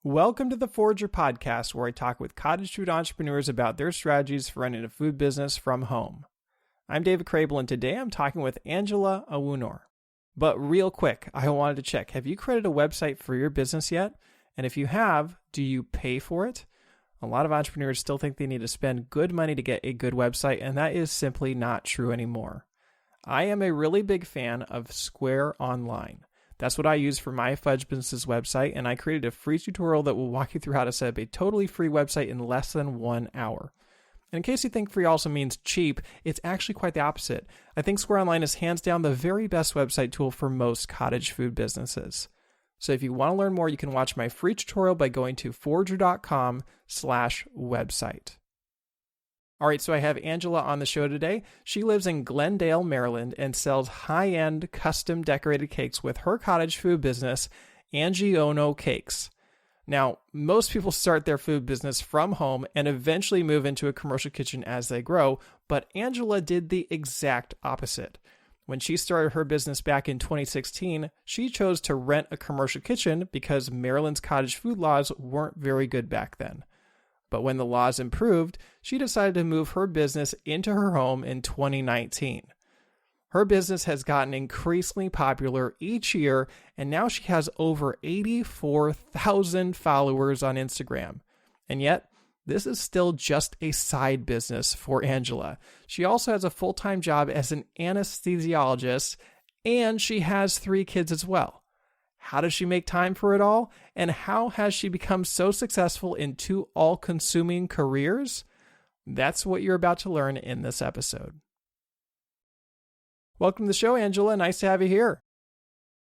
Welcome to the Forager Podcast, where I talk with cottage food entrepreneurs about their strategies for running a food business from home. I'm David Crable, and today I'm talking with Angela Awunor. But real quick, I wanted to check, have you created a website for your business yet? And if you have, do you pay for it? A lot of entrepreneurs still think they need to spend good money to get a good website, and that is simply not true anymore. I am a really big fan of Square Online. That's what I use for my Fudge Business website, and I created a free tutorial that will walk you through how to set up a totally free website in less than 1 hour. And in case you think free also means cheap, it's actually quite the opposite. I think Square Online is hands down the very best website tool for most cottage food businesses. So if you want to learn more, you can watch my free tutorial by going to forager.com/website. All right, so I have Angela on the show today. She lives in Glenn Dale, Maryland, and sells high-end custom decorated cakes with her cottage food business, Angyono Cakes. Now, most people start their food business from home and eventually move into a commercial kitchen as they grow, but Angela did the exact opposite. When she started her business back in 2016, she chose to rent a commercial kitchen because Maryland's cottage food laws weren't very good back then. But when the laws improved, she decided to move her business into her home in 2019. Her business has gotten increasingly popular each year, and now she has over 84,000 followers on Instagram. And yet, this is still just a side business for Angela. She also has a full-time job as an anesthesiologist, and she has 3 kids as well. How does she make time for it all? And how has she become so successful in 2 all-consuming careers? That's what you're about to learn in this episode. Welcome to the show, Angela. Nice to have you here.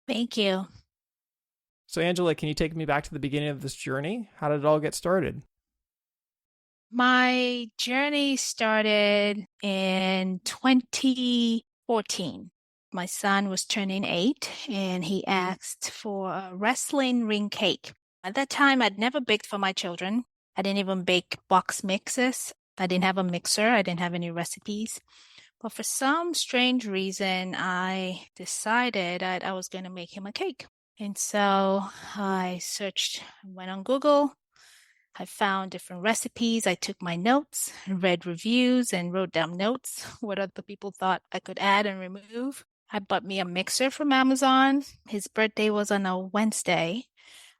Thank you. So, Angela, can you take me back to the beginning of this journey? How did it all get started? My journey started in 2014. My son was turning 8 and he asked for a wrestling ring cake. At that time, I'd never baked for my children. I didn't even bake box mixes. I didn't have a mixer. I didn't have any recipes. But for some strange reason, I decided that I was going to make him a cake. And so I went on Google. I found different recipes. I took my notes, read reviews, and wrote down notes, what other people thought I could add and remove. I bought me a mixer from Amazon. His birthday was on a Wednesday.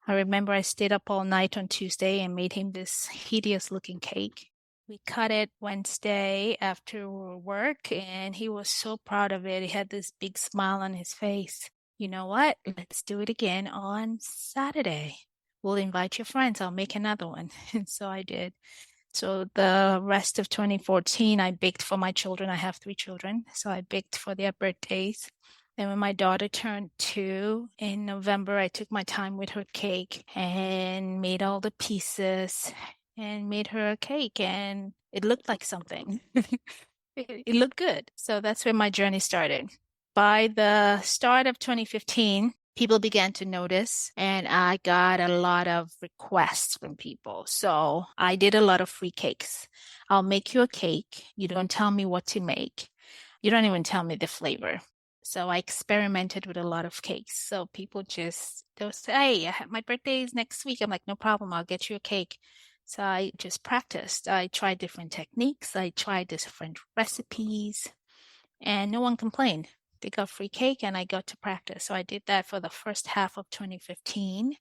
I remember I stayed up all night on Tuesday and made him this hideous-looking cake. We cut it Wednesday after work, and he was so proud of it. He had this big smile on his face. You know what? Let's do it again on Saturday. We'll invite your friends. I'll make another one. And so I did. So the rest of 2014, I baked for my children. I have 3 children. So I baked for their birthdays. Then when my daughter turned 2 in November, I took my time with her cake and made all the pieces and made her a cake. And it looked like something. It looked good. So that's where my journey started. By the start of 2015, people began to notice, and I got a lot of requests from people. So I did a lot of free cakes. I'll make you a cake. You don't tell me what to make. You don't even tell me the flavor. So I experimented with a lot of cakes. So people they'll say, hey, my birthday is next week. I'm like, no problem. I'll get you a cake. So I just practiced. I tried different techniques. I tried different recipes, and no one complained. They got free cake and I got to practice. So I did that for the first half of 2015.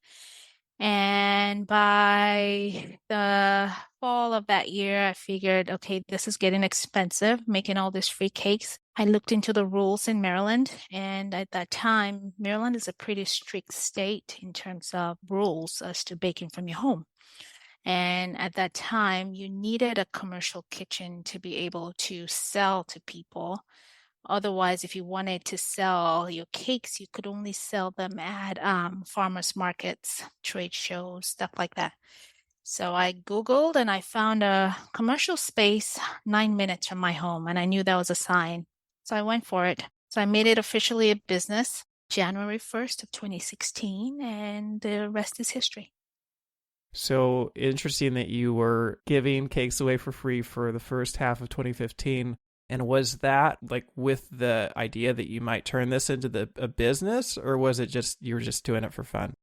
And by the fall of that year, I figured, okay, this is getting expensive, making all these free cakes. I looked into the rules in Maryland. And at that time, Maryland is a pretty strict state in terms of rules as to baking from your home. And at that time, you needed a commercial kitchen to be able to sell to people. Otherwise, if you wanted to sell your cakes, you could only sell them at farmers markets, trade shows, stuff like that. So I Googled and I found a commercial space 9 minutes from my home, and I knew that was a sign. So I went for it. So I made it officially a business January 1st of 2016, and the rest is history. So interesting that you were giving cakes away for free for the first half of 2015. And was that like with the idea that you might turn this into a business, or was it just you were just doing it for fun?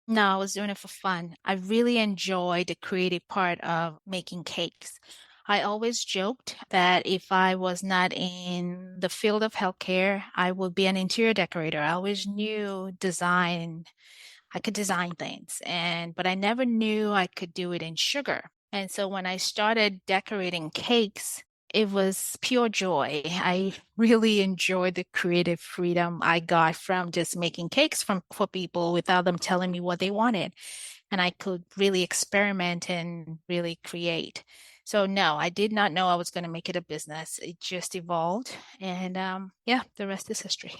No, I was doing it for fun. I really enjoy the creative part of making cakes. I always joked that if I was not in the field of healthcare, I would be an interior decorator. I always knew design. I could design things but I never knew I could do it in sugar. And so when I started decorating cakes, it was pure joy. I really enjoyed the creative freedom I got from just making cakes for people without them telling me what they wanted. And I could really experiment and really create. So no, I did not know I was going to make it a business. It just evolved. And yeah, the rest is history.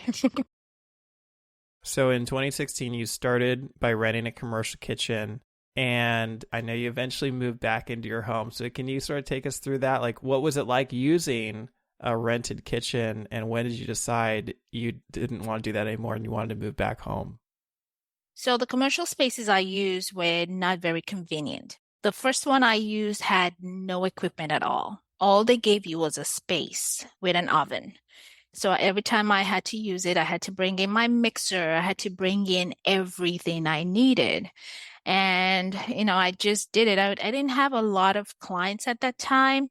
So in 2016, you started by renting a commercial kitchen, and I know you eventually moved back into your home. So can you sort of take us through that? Like, what was it like using a rented kitchen, and when did you decide you didn't want to do that anymore and you wanted to move back home? So the commercial spaces I used were not very convenient. The first one I used had no equipment at all. All they gave you was a space with an oven. So every time I had to use it, I had to bring in my mixer. I had to bring in everything I needed. And, I just did it. I didn't have a lot of clients at that time.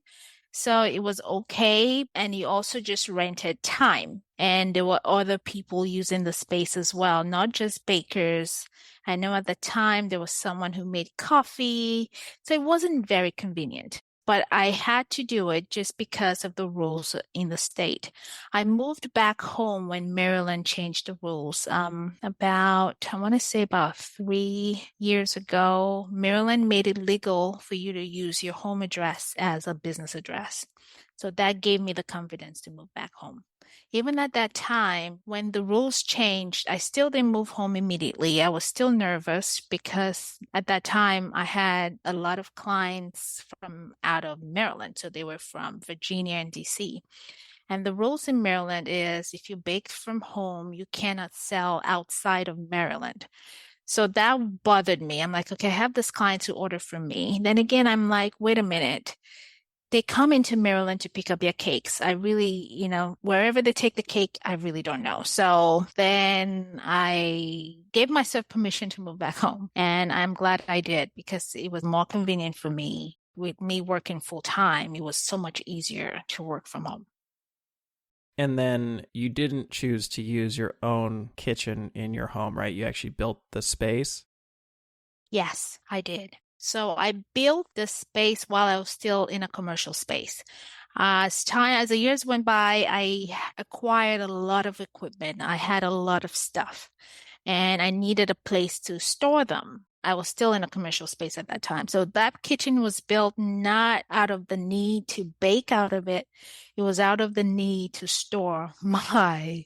So it was okay. And you also just rented time. And there were other people using the space as well, not just bakers. I know at the time there was someone who made coffee. So it wasn't very convenient. But I had to do it just because of the rules in the state. I moved back home when Maryland changed the rules. I want to say about 3 years ago, Maryland made it legal for you to use your home address as a business address. So that gave me the confidence to move back home. Even at that time, when the rules changed, I still didn't move home immediately. I was still nervous because at that time I had a lot of clients from out of Maryland. So they were from Virginia and DC. And the rules in Maryland is if you bake from home, you cannot sell outside of Maryland. So that bothered me. I'm like, okay, I have this client to order from me. Then again, I'm like, wait a minute. They come into Maryland to pick up their cakes. I really, wherever they take the cake, I really don't know. So then I gave myself permission to move back home. And I'm glad I did because it was more convenient for me. With me working full time, it was so much easier to work from home. And then you didn't choose to use your own kitchen in your home, right? You actually built the space. Yes, I did. So I built the space while I was still in a commercial space. As the years went by, I acquired a lot of equipment. I had a lot of stuff, and I needed a place to store them. I was still in a commercial space at that time. So that kitchen was built not out of the need to bake out of it. It was out of the need to store my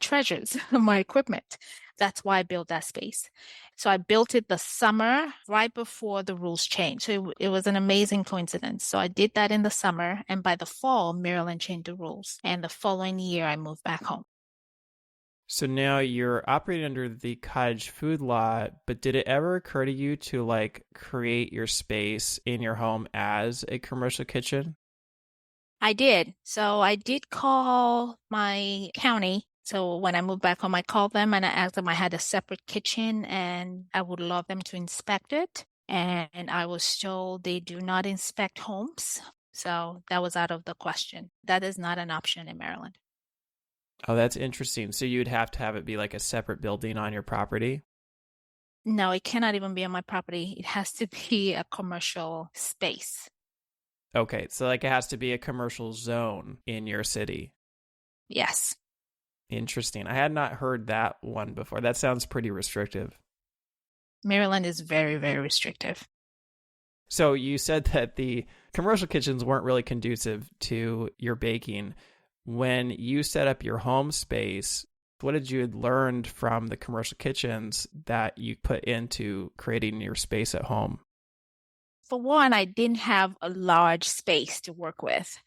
treasures, my equipment. That's why I built that space. So I built it the summer right before the rules changed. So it was an amazing coincidence. So I did that in the summer, and by the fall, Maryland changed the rules. And the following year, I moved back home. So now you're operating under the cottage food law, but did it ever occur to you to like create your space in your home as a commercial kitchen? I did. So I did call my county. So when I moved back home, I called them and I asked them I had a separate kitchen and I would love them to inspect it. And I was told they do not inspect homes. So that was out of the question. That is not an option in Maryland. Oh, that's interesting. So you'd have to have it be like a separate building on your property? No, it cannot even be on my property. It has to be a commercial space. Okay, so like it has to be a commercial zone in your city. Yes. Interesting. I had not heard that one before. That sounds pretty restrictive. Maryland is very, very restrictive. So you said that the commercial kitchens weren't really conducive to your baking. When you set up your home space, what did you learned from the commercial kitchens that you put into creating your space at home? For one, I didn't have a large space to work with.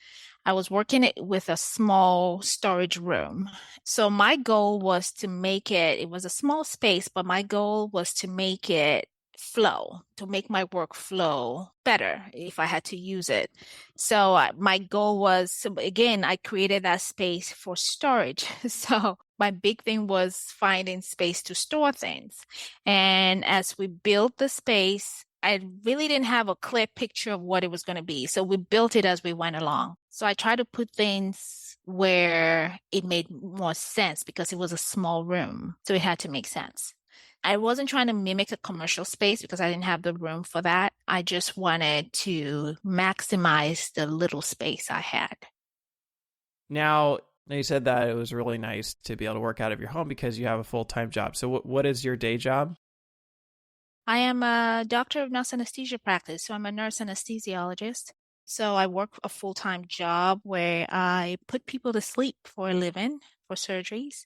I was working it with a small storage room. So my goal was to make it was a small space, but my goal was to make it flow, to make my work flow better if I had to use it. So my goal was, so again, I created that space for storage. So My big thing was finding space to store things. And as we built the space, I really didn't have a clear picture of what it was going to be. So we built it as we went along. So I tried to put things where it made more sense because it was a small room. So it had to make sense. I wasn't trying to mimic a commercial space because I didn't have the room for that. I just wanted to maximize the little space I had. Now, you said that it was really nice to be able to work out of your home because you have a full-time job. So what is your day job? I am a doctor of nurse anesthesia practice, so I'm a nurse anesthesiologist. So I work a full-time job where I put people to sleep for a living for surgeries.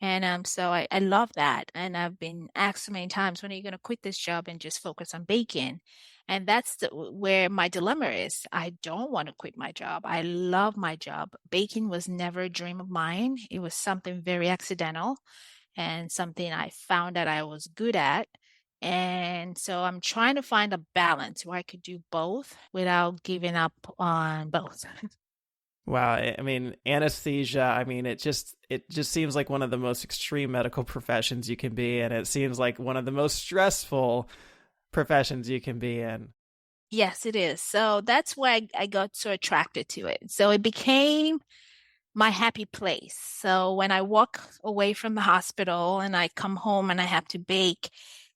And so I love that. And I've been asked so many times, when are you going to quit this job and just focus on baking? And that's where my dilemma is. I don't want to quit my job. I love my job. Baking was never a dream of mine. It was something very accidental and something I found that I was good at. And so I'm trying to find a balance where I could do both without giving up on both. Wow, I mean, anesthesia, I mean, it just seems like one of the most extreme medical professions you can be in. It seems like one of the most stressful professions you can be in. Yes, it is. So that's why I got so attracted to it. So it became my happy place. So when I walk away from the hospital and I come home and I have to bake,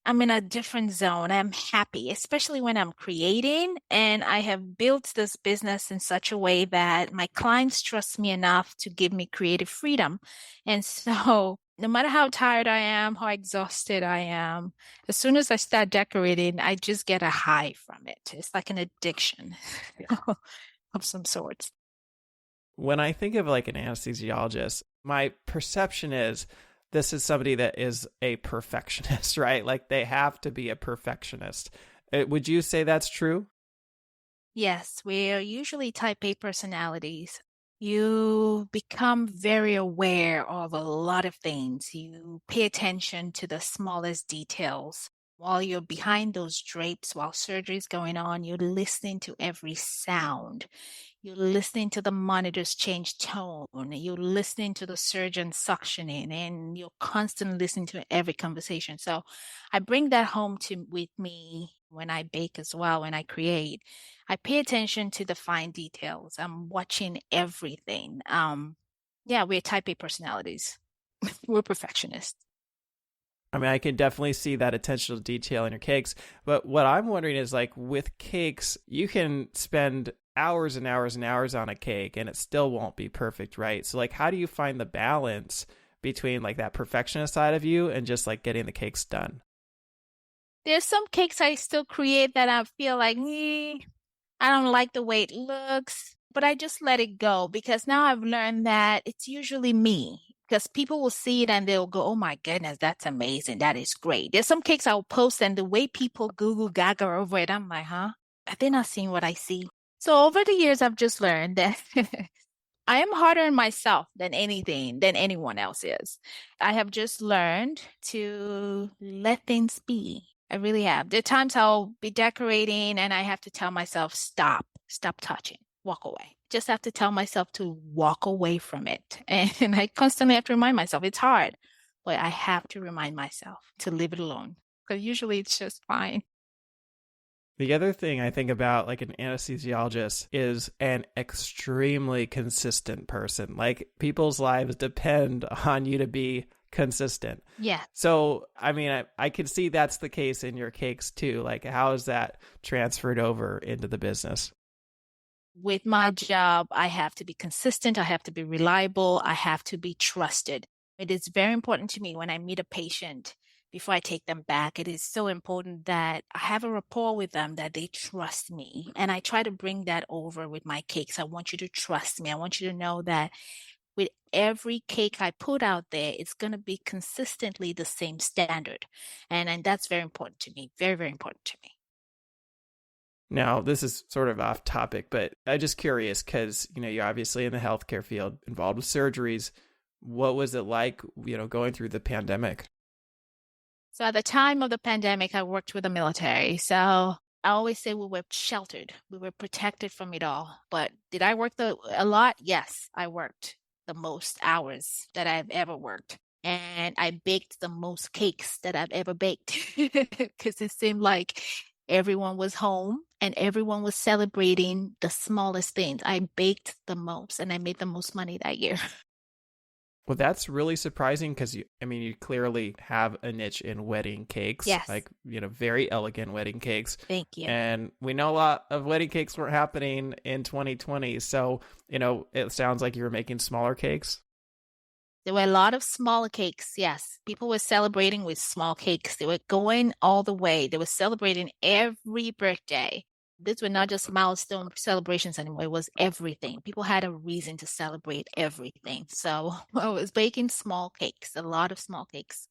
I'm in a different zone. I'm happy, especially when I'm creating. And I have built this business in such a way that my clients trust me enough to give me creative freedom. And so no matter how tired I am, how exhausted I am, as soon as I start decorating, I just get a high from it. It's like an addiction of some sorts. When I think of like an anesthesiologist, my perception is this is somebody that is a perfectionist, right? Like they have to be a perfectionist. Would you say that's true? Yes, we are usually type A personalities. You become very aware of a lot of things. You pay attention to the smallest details. While you're behind those drapes, while surgery is going on, you're listening to every sound. You're listening to the monitors change tone. You're listening to the surgeon suctioning, and you're constantly listening to every conversation. So I bring that home to with me when I bake as well, when I create. I pay attention to the fine details. I'm watching everything. Yeah, we're type A personalities. We're perfectionists. I mean, I can definitely see that attention to detail in your cakes. But what I'm wondering is like with cakes, you can spend hours and hours and hours on a cake and it still won't be perfect, right? So like how do you find the balance between like that perfectionist side of you and just like getting the cakes done? There's some cakes I still create that I feel like, I don't like the way it looks, but I just let it go because now I've learned that it's usually me. Because people will see it and they'll go, oh my goodness, that's amazing. That is great. There's some cakes I'll post and the way people Google Gaga over it, I'm like, huh? Are they not seeing what I see? So over the years, I've just learned that I am harder on myself than anyone else is. I have just learned to let things be. I really have. There are times I'll be decorating and I have to tell myself, stop touching, walk away. Just have to tell myself to walk away from it. And I constantly have to remind myself it's hard, but I have to remind myself to leave it alone because usually it's just fine. The other thing I think about like an anesthesiologist is an extremely consistent person. Like people's lives depend on you to be consistent. Yeah. So, I mean, I can see that's the case in your cakes too. Like, how is that transferred over into the business? With my job, I have to be consistent. I have to be reliable. I have to be trusted. It is very important to me when I meet a patient before I take them back. It is so important that I have a rapport with them, that they trust me. And I try to bring that over with my cakes. I want you to trust me. I want you to know that with every cake I put out there, it's going to be consistently the same standard. And that's very important to me. Very, very important to me. Now, this is sort of off topic, but I'm just curious because, you're obviously in the healthcare field involved with surgeries. What was it like, going through the pandemic? So at the time of the pandemic, I worked with the military. So I always say we were sheltered. We were protected from it all. But did I work a lot? Yes, I worked. the most hours that I've ever worked. And I baked the most cakes that I've ever baked because it seemed like everyone was home and everyone was celebrating the smallest things. I baked the most and I made the most money that year. Well, that's really surprising because you clearly have a niche in wedding cakes, Yes, like, very elegant wedding cakes. thank you. And we know a lot of wedding cakes weren't happening in 2020. So, it sounds like you were making smaller cakes. There were a lot of smaller cakes. Yes. People were celebrating with small cakes. They were going all the way. They were celebrating every birthday. These were not just milestone celebrations anymore. It was everything. People had a reason to celebrate everything. So I was baking small cakes, a lot of small cakes.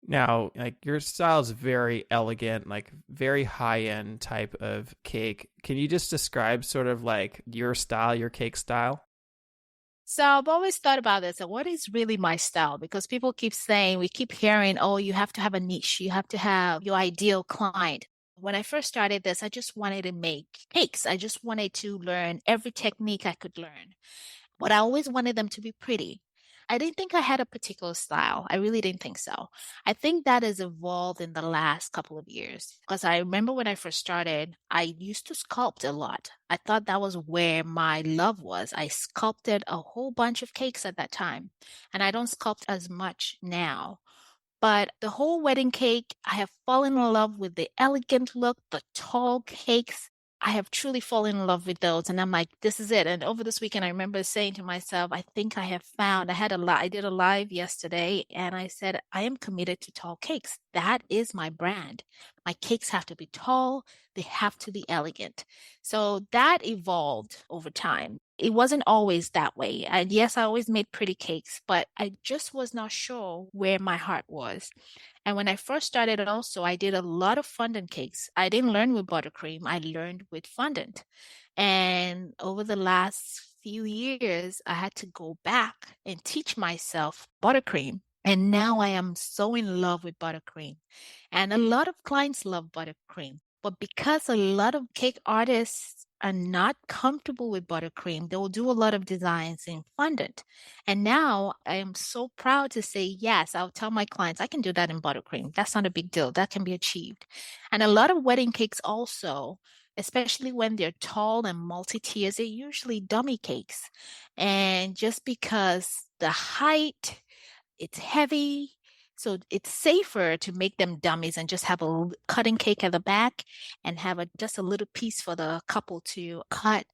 Now, like your style is very elegant, like very high end type of cake. Can you just describe sort of like your style, your cake style? So I've always thought about this. And what is really my style? Because people keep saying, we keep hearing, oh, you have to have a niche. You have to have your ideal client. When I first started this, I just wanted to make cakes. I just wanted to learn every technique I could learn. But I always wanted them to be pretty. I didn't think I had a particular style. I really didn't think so. I think that has evolved in the last couple of years. Because I remember when I first started, I used to sculpt a lot. I thought that was where my love was. I sculpted a whole bunch of cakes at that time. And I don't sculpt as much now. But the whole wedding cake, I have fallen in love with the elegant look, the tall cakes. I have truly fallen in love with those. And I'm like, this is it. And over this weekend, I remember saying to myself, I think I have found, I did a live yesterday and I said, I am committed to tall cakes. That is my brand. My cakes have to be tall. They have to be elegant. So that evolved over time. It wasn't always that way. And yes, I always made pretty cakes, but I just was not sure where my heart was. And when I first started also, I did a lot of fondant cakes. I didn't learn with buttercream. I learned with fondant. And over the last few years, I had to go back and teach myself buttercream. And now I am so in love with buttercream. And a lot of clients love buttercream. But because a lot of cake artists are not comfortable with buttercream, they will do a lot of designs in fondant. And now I am so proud to say, yes, I'll tell my clients I can do that in buttercream. That's not a big deal. That can be achieved. And a lot of wedding cakes also, especially when they're tall and multi-tiers, they're usually dummy cakes. And just because the height, it's heavy, so it's safer to make them dummies and just have a cutting cake at the back and have just a little piece for the couple to cut.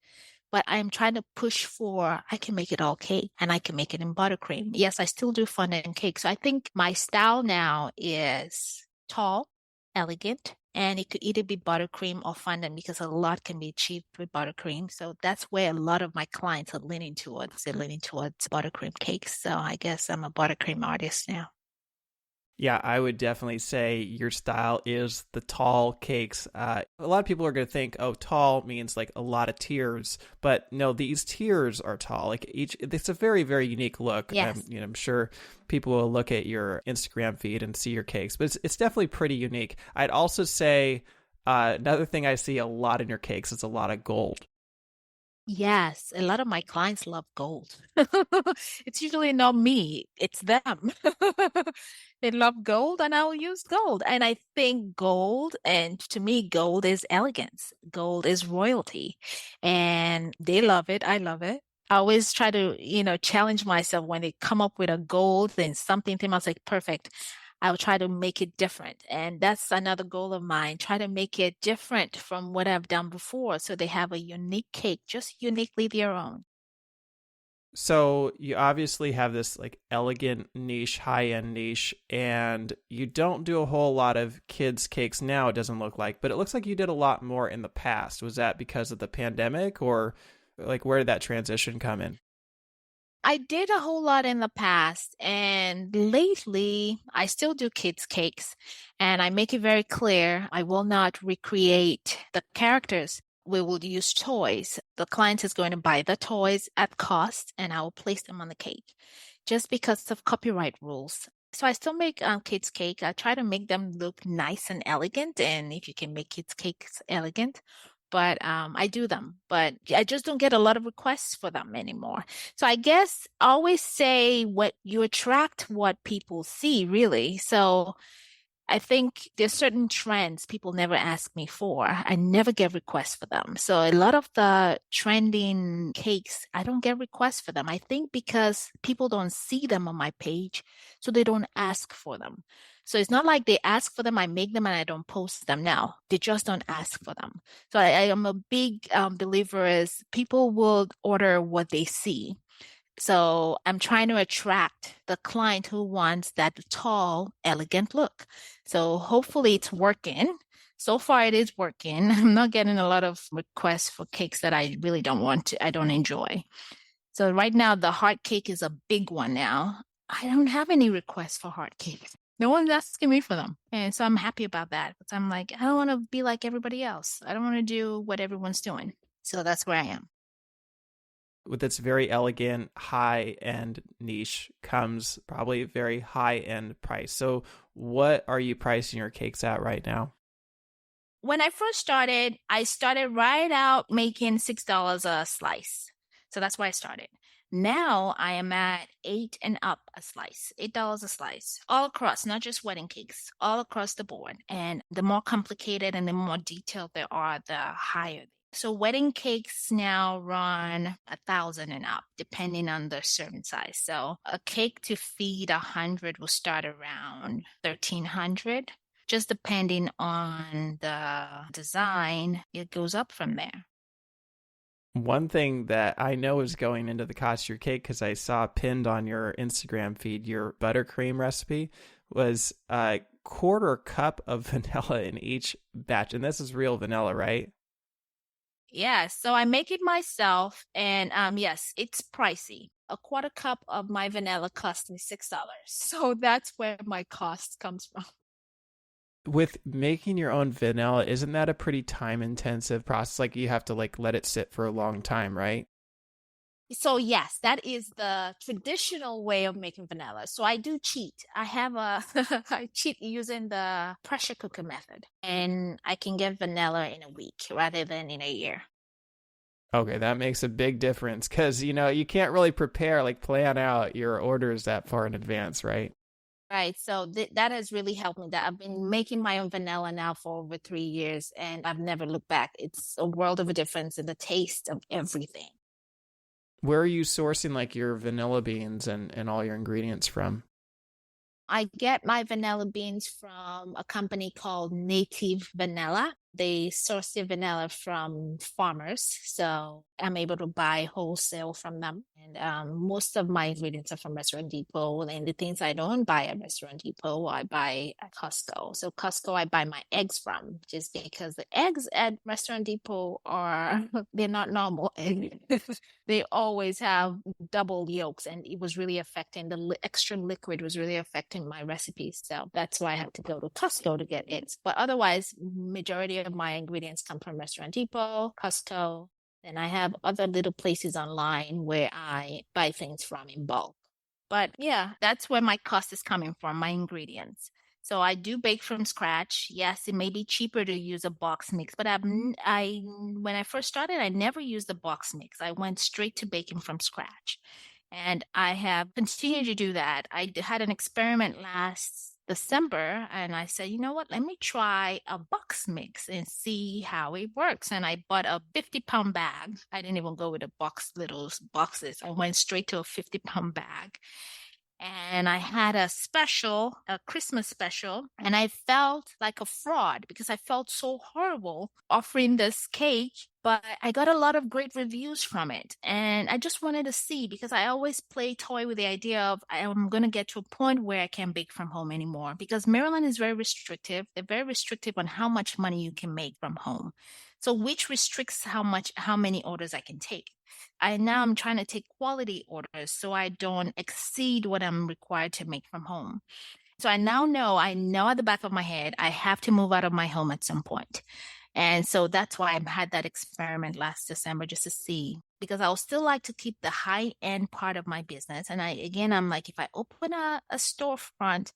But I'm trying to push for I can make it all cake and I can make it in buttercream. Yes, I still do fondant cake. So I think my style now is tall, elegant, and it could either be buttercream or fondant because a lot can be achieved with buttercream. So that's where a lot of my clients are leaning towards. They're leaning towards buttercream cakes. So I guess I'm a buttercream artist now. Yeah, I would definitely say your style is the tall cakes. A lot of people are going to think, oh, tall means like a lot of tiers, but no, these tiers are tall. Like it's a very, very unique look. Yes. I'm sure people will look at your Instagram feed and see your cakes, but it's definitely pretty unique. I'd also say another thing I see a lot in your cakes is a lot of gold. Yes, a lot of my clients love gold. It's usually not me, it's them. They love gold and I'll use gold. And I think gold, and to me, gold is elegance. Gold is royalty. And they love it. I love it. I always try to, challenge myself when they come up with a gold and something to me, I was like, perfect. I'll try to make it different. And that's another goal of mine. Try to make it different from what I've done before. So they have a unique cake, just uniquely their own. So you obviously have this like elegant niche, high-end niche, and you don't do a whole lot of kids' cakes now, it doesn't look like, but it looks like you did a lot more in the past. Was that because of the pandemic or like where did that transition come in? I did a whole lot in the past, and lately I still do kids' cakes, and I make it very clear I will not recreate the characters. We will use toys. The client is going to buy the toys at cost, and I will place them on the cake just because of copyright rules. So I still make kids' cake. I try to make them look nice and elegant, and if you can make kids' cakes elegant, but I do them, but I just don't get a lot of requests for them anymore. So I guess I always say what you attract what people see, really. So I think there's certain trends people never ask me for. I never get requests for them. So a lot of the trending cakes, I don't get requests for them. I think because people don't see them on my page, so they don't ask for them. So it's not like they ask for them, I make them and I don't post them now. They just don't ask for them. So I am a big believer is people will order what they see. So I'm trying to attract the client who wants that tall, elegant look. So hopefully it's working. So far it is working. I'm not getting a lot of requests for cakes that I really don't want to, I don't enjoy. So right now the heart cake is a big one now. I don't have any requests for heart cakes. No one's asking me for them. And so I'm happy about that. Because I'm like, I don't want to be like everybody else. I don't want to do what everyone's doing. So that's where I am. With its very elegant, high end niche comes probably a very high end price. So, what are you pricing your cakes at right now? When I first started, I started right out making $6 a slice. So that's why I started. Now I am at 8 and up a slice, $8 a slice, all across, not just wedding cakes, all across the board. And the more complicated and the more detailed they are, the higher. So wedding cakes now run 1,000 and up, depending on the serving size. So a cake to feed 100 will start around 1,300. Just depending on the design, it goes up from there. One thing that I know is going into the cost of your cake, because I saw pinned on your Instagram feed, your buttercream recipe was a quarter cup of vanilla in each batch. And this is real vanilla, right? Yeah, so I make it myself, and yes, it's pricey. A quarter cup of my vanilla cost me $6. So that's where my cost comes from. With making your own vanilla, isn't that a pretty time intensive process? Like you have to let it sit for a long time, right? So yes, that is the traditional way of making vanilla. So I do cheat. I have a I cheat using the pressure cooker method, and I can get vanilla in a week rather than in a year. Okay, that makes a big difference because you can't really prepare, plan out your orders that far in advance, right? Right. So that has really helped me. That I've been making my own vanilla now for over 3 years, and I've never looked back. It's a world of a difference in the taste of everything. Where are you sourcing your vanilla beans and all your ingredients from? I get my vanilla beans from a company called Native Vanilla. They source their vanilla from farmers, so I'm able to buy wholesale from them. And most of my ingredients are from Restaurant Depot, and the things I don't buy at Restaurant Depot, I buy at Costco. So Costco, I buy my eggs from, just because the eggs at Restaurant Depot are they're not normal eggs. They always have double yolks, and it was really affecting extra liquid was really affecting my recipes. So that's why I have to go to Costco to get eggs. But otherwise, majority of my ingredients come from Restaurant Depot, Costco. Then I have other little places online where I buy things from in bulk. But yeah, that's where my cost is coming from, my ingredients. So I do bake from scratch. Yes, it may be cheaper to use a box mix, but when I first started, I never used the box mix. I went straight to baking from scratch. And I have continued to do that. I had an experiment last December, and I said, you know what, let me try a box mix and see how it works. And I bought a 50-pound bag. I didn't even go with a little boxes. I went straight to a 50-pound bag. And I had a Christmas special, and I felt like a fraud because I felt so horrible offering this cake, but I got a lot of great reviews from it. And I just wanted to see, because I always play toy with the idea of I'm going to get to a point where I can't bake from home anymore, because Maryland is very restrictive. They're very restrictive on how much money you can make from home. So which restricts how many orders I can take. I'm trying to take quality orders so I don't exceed what I'm required to make from home. So I know at the back of my head, I have to move out of my home at some point. And so that's why I had that experiment last December, just to see, because I would still like to keep the high end part of my business. And I'm like, if I open a storefront,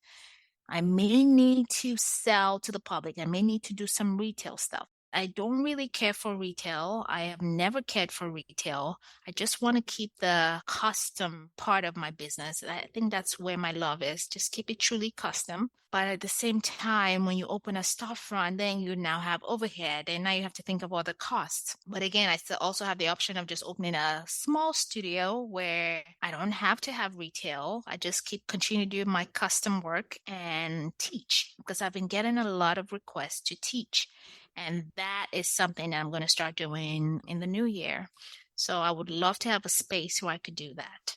I may need to sell to the public. I may need to do some retail stuff. I don't really care for retail. I have never cared for retail. I just want to keep the custom part of my business. I think that's where my love is. Just keep it truly custom. But at the same time, when you open a storefront, then you now have overhead and now you have to think of all the costs. But again, I still also have the option of just opening a small studio where I don't have to have retail. I just keep continue doing my custom work and teach because I've been getting a lot of requests to teach. And that is something that I'm going to start doing in the new year. So I would love to have a space where I could do that.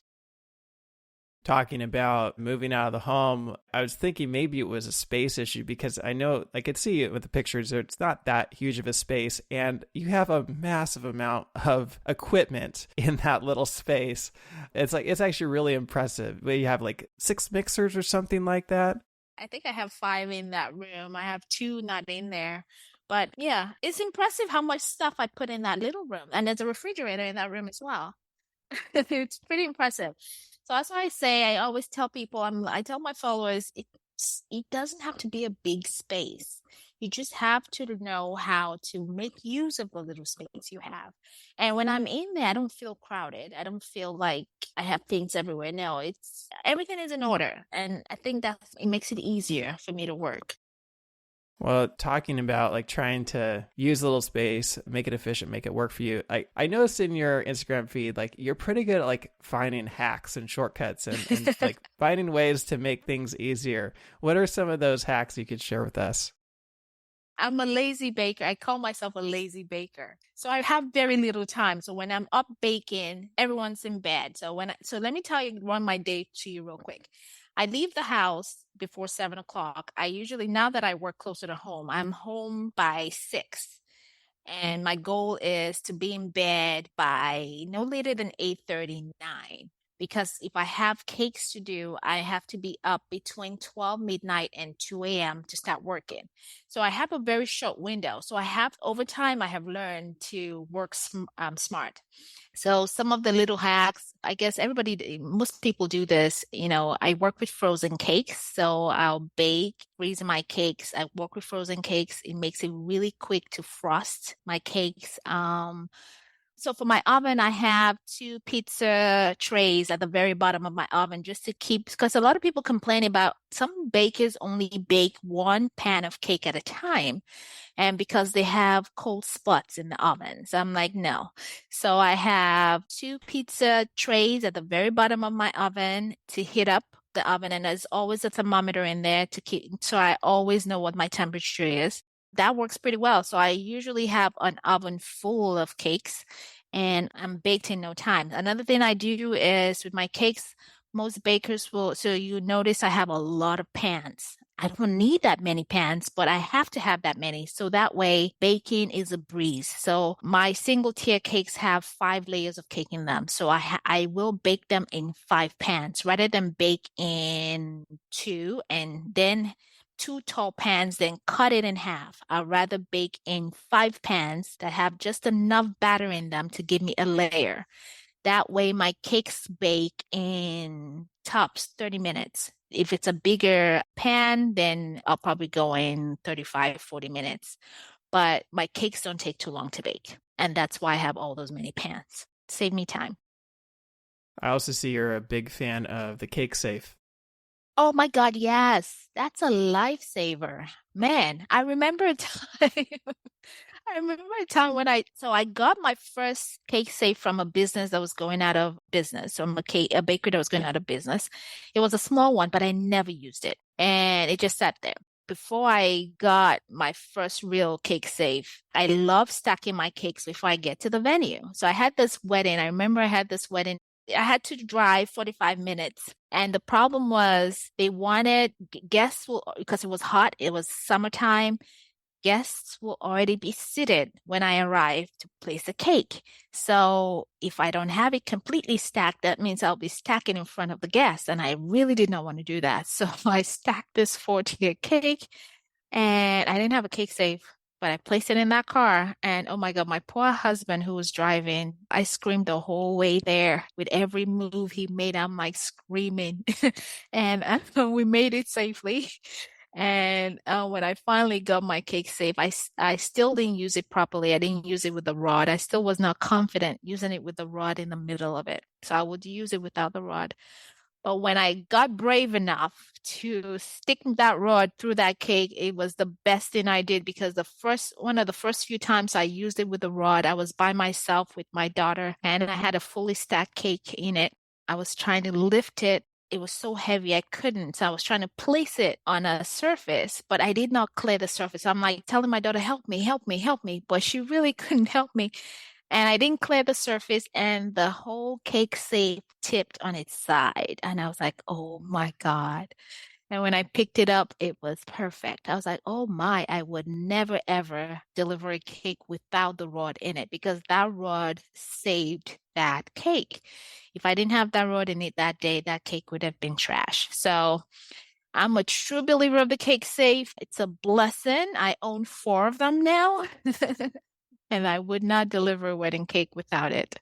Talking about moving out of the home, I was thinking maybe it was a space issue because I know I could see it with the pictures. It's not that huge of a space, and you have a massive amount of equipment in that little space. It's actually really impressive. You have like 6 mixers or something like that. I think I have 5 in that room. I have 2 not in there. But yeah, it's impressive how much stuff I put in that little room. And there's a refrigerator in that room as well. It's pretty impressive. So that's why I say I always tell people, I tell my followers, it doesn't have to be a big space. You just have to know how to make use of the little space you have. And when I'm in there, I don't feel crowded. I don't feel like I have things everywhere. No, it's everything is in order. And I think that it makes it easier for me to work. Well, talking about like trying to use a little space, make it efficient, make it work for you. I noticed in your Instagram feed, like you're pretty good at like finding hacks and shortcuts and like finding ways to make things easier. What are some of those hacks you could share with us? I'm a lazy baker. I call myself a lazy baker. So I have very little time. So when I'm up baking, everyone's in bed. So let me tell you, run my day to you real quick. I leave the house before 7 o'clock. I usually, now that I work closer to home, I'm home by 6. And my goal is to be in bed by no later than 8:39. Because if I have cakes to do, I have to be up between 12 midnight and 2 a.m. to start working. So I have a very short window. So over time, I have learned to work smart. So some of the little hacks, I guess most people do this. I work with frozen cakes. So I'll bake, freeze my cakes. I work with frozen cakes. It makes it really quick to frost my cakes. So for my oven, I have 2 pizza trays at the very bottom of my oven just to keep, because a lot of people complain about some bakers only bake 1 pan of cake at a time. And because they have cold spots in the oven. So I'm like, no. So I have 2 pizza trays at the very bottom of my oven to heat up the oven. And there's always a thermometer in there so I always know what my temperature is. That works pretty well. So I usually have an oven full of cakes and I'm baked in no time. Another thing I do is with my cakes, most bakers so you notice I have a lot of pans. I don't need that many pans, but I have to have that many. So that way baking is a breeze. So my single tier cakes have 5 layers of cake in them. So I will bake them in 5 pans rather than bake in 2 and then 2 tall pans, then cut it in half. I'd rather bake in 5 pans that have just enough batter in them to give me a layer. That way my cakes bake in tops 30 minutes. If it's a bigger pan, then I'll probably go in 35, 40 minutes. But my cakes don't take too long to bake. And that's why I have all those many pans. Save me time. I also see you're a big fan of the Cake Safe. Oh my God, yes. That's a lifesaver. Man, I remember a time. I remember a time when I got my first cake safe from a business that was going out of business, from a bakery that was going out of business. It was a small one, but I never used it. And it just sat there. Before I got my first real cake safe, I love stacking my cakes before I get to the venue. So I had this wedding. I remember I had this wedding. I had to drive 45 minutes. And the problem was they wanted because it was hot, it was summertime, guests will already be seated when I arrive to place a cake. So if I don't have it completely stacked, that means I'll be stacking in front of the guests. And I really did not want to do that. So I stacked this 4-tier cake and I didn't have a cake safe. But I placed it in that car and oh my God, my poor husband who was driving, I screamed the whole way there with every move he made. I'm like screaming and we made it safely. And when I finally got my cake safe, I still didn't use it properly. I didn't use it with the rod. I still was not confident using it with the rod in the middle of it. So I would use it without the rod. But when I got brave enough to stick that rod through that cake, it was the best thing I did because one of the first few times I used it with the rod, I was by myself with my daughter and I had a fully stacked cake in it. I was trying to lift it. It was so heavy I couldn't. So I was trying to place it on a surface, but I did not clear the surface. I'm like telling my daughter, help me, help me, help me. But she really couldn't help me. And I didn't clear the surface, and the whole cake safe tipped on its side. And I was like, oh my God. And when I picked it up, it was perfect. I was like, oh my, I would never ever deliver a cake without the rod in it because that rod saved that cake. If I didn't have that rod in it that day, that cake would have been trash. So I'm a true believer of the cake safe. It's a blessing. I own 4 of them now. And I would not deliver a wedding cake without it.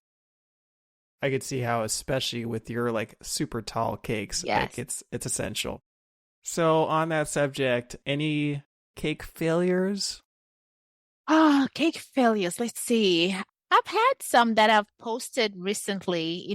I could see how, especially with your like super tall cakes, like Yes. it's essential. So on that subject, any cake failures? Ah, cake failures. Let's see. I've had some that I've posted recently.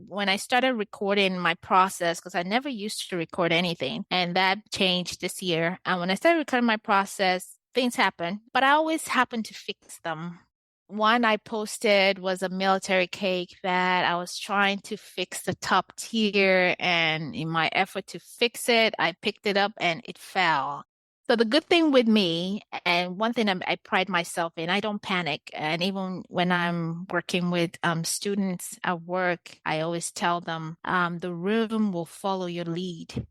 When I started recording my process, because I never used to record anything, and that changed this year. And when I started recording my process, things happen, but I always happen to fix them. One I posted was a military cake that I was trying to fix the top tier, and in my effort to fix it, I picked it up and it fell. So the good thing with me, and one thing I pride myself in, I don't panic. And even when I'm working with students at work, I always tell them the room will follow your lead.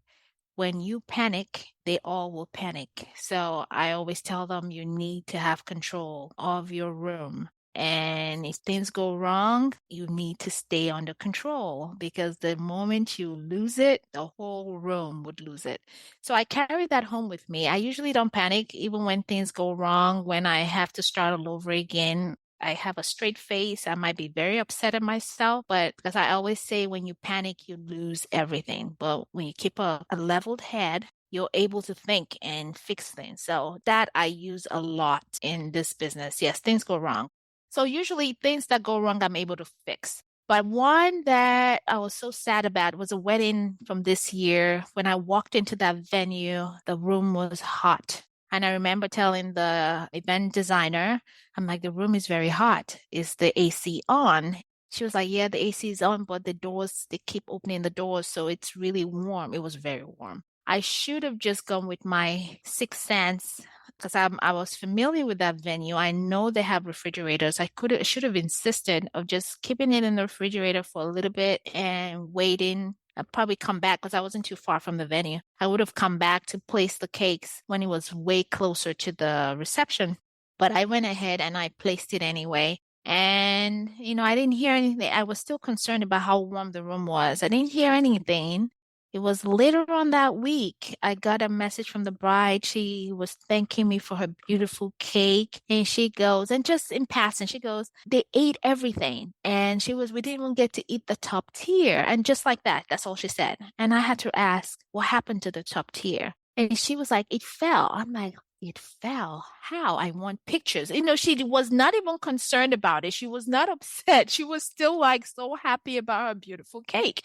When you panic, they all will panic. So I always tell them you need to have control of your room. And if things go wrong, you need to stay under control because the moment you lose it, the whole room would lose it. So I carry that home with me. I usually don't panic, even when things go wrong, when I have to start all over again. I have a straight face. I might be very upset at myself, but because I always say when you panic, you lose everything. But when you keep a leveled head, you're able to think and fix things. So that I use a lot in this business. Yes, things go wrong. So usually things that go wrong, I'm able to fix. But one that I was so sad about was a wedding from this year. When I walked into that venue, the room was hot. And I remember telling the event designer, I'm like, the room is very hot. Is the AC on? She was like, yeah, the AC is on, but the doors, they keep opening the doors. So it's really warm. It was very warm. I should have just gone with my sixth sense because I was familiar with that venue. I know they have refrigerators. I should have insisted of just keeping it in the refrigerator for a little bit and waiting. I'd probably come back because I wasn't too far from the venue. I would have come back to place the cakes when it was way closer to the reception. But I went ahead and I placed it anyway. And, I didn't hear anything. I was still concerned about how warm the room was. I didn't hear anything. It was later on that week, I got a message from the bride. She was thanking me for her beautiful cake. And she goes, and just in passing, she goes, they ate everything. And we didn't even get to eat the top tier. And just like that, that's all she said. And I had to ask, what happened to the top tier? And she was like, it fell. I'm like, it fell. How? I want pictures. She was not even concerned about it. She was not upset. She was still like so happy about her beautiful cake.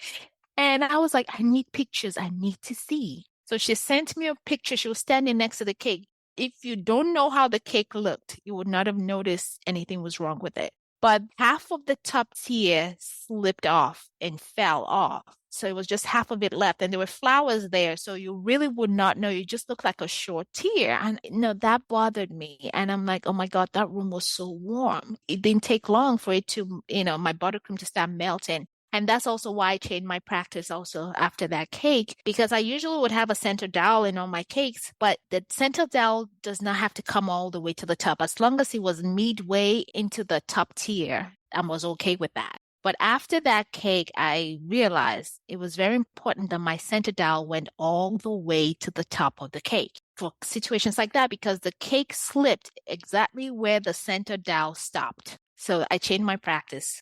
And I was like, I need pictures. I need to see. So she sent me a picture. She was standing next to the cake. If you don't know how the cake looked, you would not have noticed anything was wrong with it. But half of the top tier slipped off and fell off. So it was just half of it left. And there were flowers there. So you really would not know. You just looked like a short tier. And that bothered me. And I'm like, oh my God, that room was so warm. It didn't take long for it to, my buttercream to start melting. And that's also why I changed my practice also after that cake, because I usually would have a center dowel in all my cakes, but the center dowel does not have to come all the way to the top. As long as it was midway into the top tier, I was okay with that. But after that cake, I realized it was very important that my center dowel went all the way to the top of the cake for situations like that, because the cake slipped exactly where the center dowel stopped. So I changed my practice.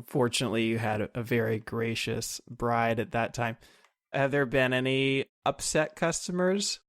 Fortunately, you had a very gracious bride at that time. Have there been any upset customers?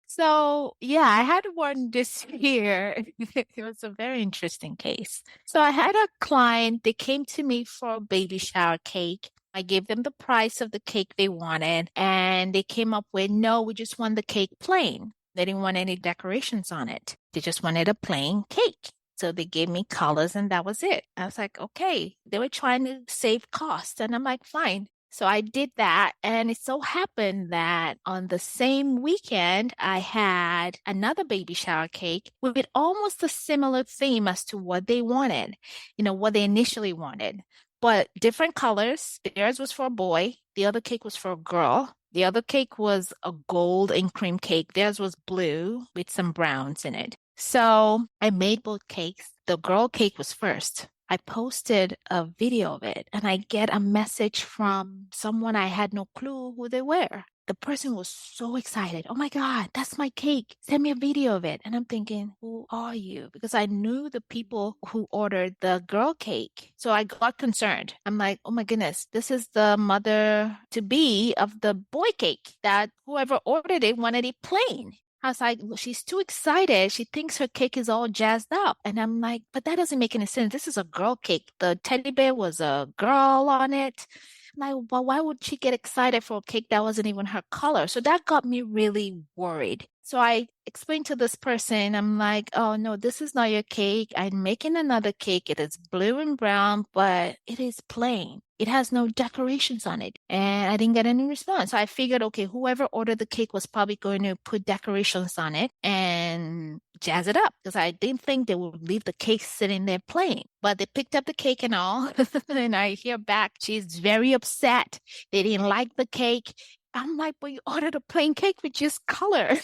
So, yeah, I had one this year. It was a very interesting case. So, I had a client, they came to me for a baby shower cake. I gave them the price of the cake they wanted, and they came up with, no, we just want the cake plain. They didn't want any decorations on it. They just wanted a plain cake. So they gave me colors and that was it. I was like, okay. They were trying to save cost. And I'm like, fine. So I did that. And it so happened that on the same weekend, I had another baby shower cake with almost a similar theme as to what they wanted, what they initially wanted, but different colors. Theirs was for a boy, the other cake was for a girl. The other cake was a gold and cream cake. Theirs was blue with some browns in it. So I made both cakes. The girl cake was first. I posted a video of it and I get a message from someone I had no clue who they were. The person was so excited. Oh my God, that's my cake. Send me a video of it. And I'm thinking, who are you? Because I knew the people who ordered the girl cake. So I got concerned. I'm like, oh my goodness, this is the mother to be of the boy cake that whoever ordered it wanted it plain. I was like, well, she's too excited. She thinks her cake is all jazzed up. And I'm like, but that doesn't make any sense. This is a girl cake. The teddy bear was a girl on it. I'm like, well, why would she get excited for a cake that wasn't even her color? So that got me really worried. So I explained to this person, I'm like, oh no, this is not your cake. I'm making another cake. It is blue and brown, but it is plain. It has no decorations on it. And I didn't get any response. So I figured, okay, whoever ordered the cake was probably going to put decorations on it and jazz it up because I didn't think they would leave the cake sitting there plain. But they picked up the cake and all. And I hear back, she's very upset. They didn't like the cake. I'm like, but you ordered a plain cake with just color.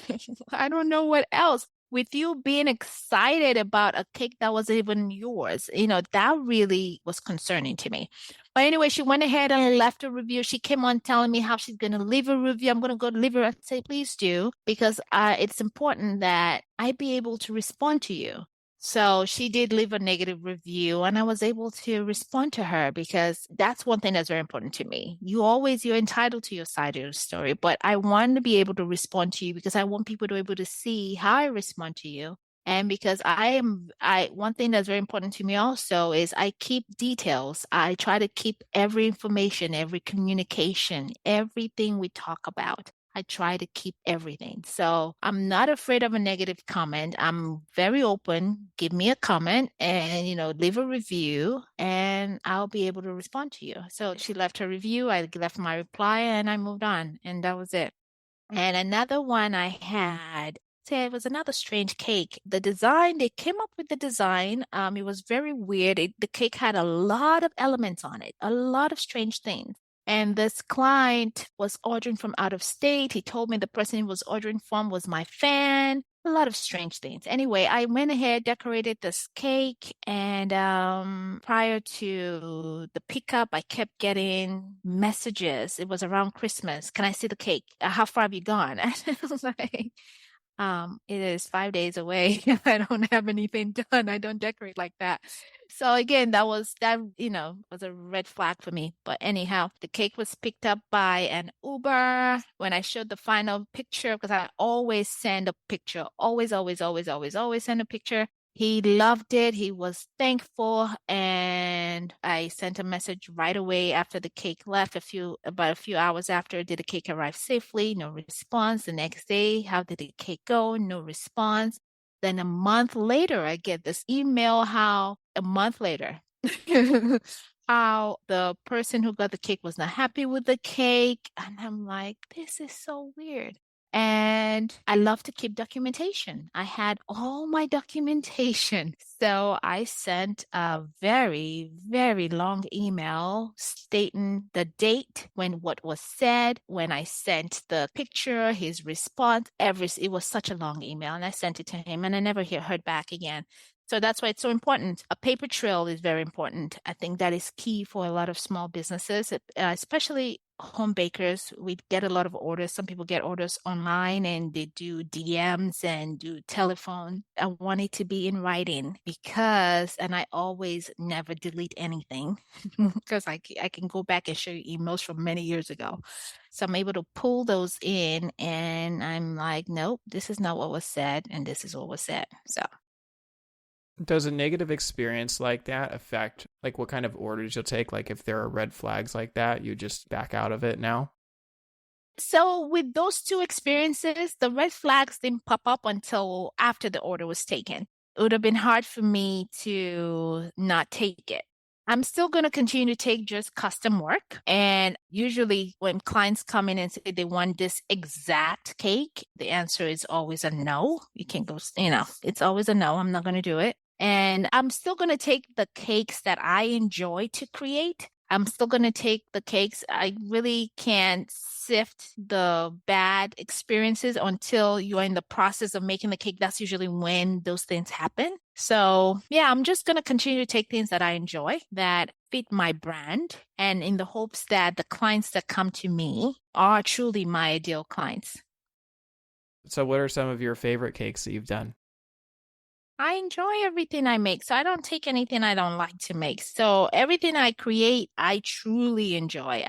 I don't know what else. With you being excited about a cake that wasn't even yours, that really was concerning to me. But anyway, she went ahead and left a review. She came on telling me how she's going to leave a review. I'm going to go leave her. I say, please do, because it's important that I be able to respond to you. So she did leave a negative review and I was able to respond to her because that's one thing that's very important to me. You're entitled to your side of your story, but I want to be able to respond to you because I want people to be able to see how I respond to you. And because one thing that's very important to me also is I keep details. I try to keep every information, every communication, everything we talk about. I try to keep everything. So I'm not afraid of a negative comment. I'm very open. Give me a comment and, leave a review and I'll be able to respond to you. So she left her review. I left my reply and I moved on and that was it. And another one I had, say it was another strange cake. The design, they came up with the design. It was very weird. The cake had a lot of elements on it, a lot of strange things. And this client was ordering from out of state. He told me the person he was ordering from was my fan. A lot of strange things. Anyway, I went ahead, decorated this cake, and prior to the pickup, I kept getting messages. It was around Christmas. Can I see the cake? How far have you gone? And I was like, it is 5 days away. I don't have anything done. I don't decorate like that. So again, that was a red flag for me. But anyhow, the cake was picked up by an Uber. When I showed the final picture, because I always send a picture, always, always, always, always, always send a picture. He loved it. He was thankful. And I sent a message right away after the cake left, about a few hours after. Did the cake arrive safely? No response. The next day, how did the cake go? No response. Then a month later, I get this email how how the person who got the cake was not happy with the cake. And I'm like, this is so weird. And I love to keep documentation. I had all my documentation. So I sent a very, very long email stating the date, what was said, when I sent the picture, his response, it was such a long email. And I sent it to him and I never heard back again. So that's why it's so important. A paper trail is very important. I think that is key for a lot of small businesses, especially home bakers. We get a lot of orders. Some people get orders online and they do DMs and do telephone. I want it to be in writing because, and I always never delete anything because I can go back and show you emails from many years ago. So I'm able to pull those in and I'm like, nope, this is not what was said and this is what was said. So. Does a negative experience like that affect like what kind of orders you'll take? Like if there are red flags like that, you just back out of it now? So with those two experiences, the red flags didn't pop up until after the order was taken. It would have been hard for me to not take it. I'm still going to continue to take just custom work. And usually when clients come in and say they want this exact cake, the answer is always a no. You can't go, it's always a no. I'm not going to do it. And I'm still going to take the cakes that I enjoy to create. I'm still going to take the cakes. I really can't sift the bad experiences until you're in the process of making the cake. That's usually when those things happen. So yeah, I'm just going to continue to take things that I enjoy that fit my brand and in the hopes that the clients that come to me are truly my ideal clients. So what are some of your favorite cakes that you've done? I enjoy everything I make, so I don't take anything I don't like to make. So everything I create, I truly enjoy.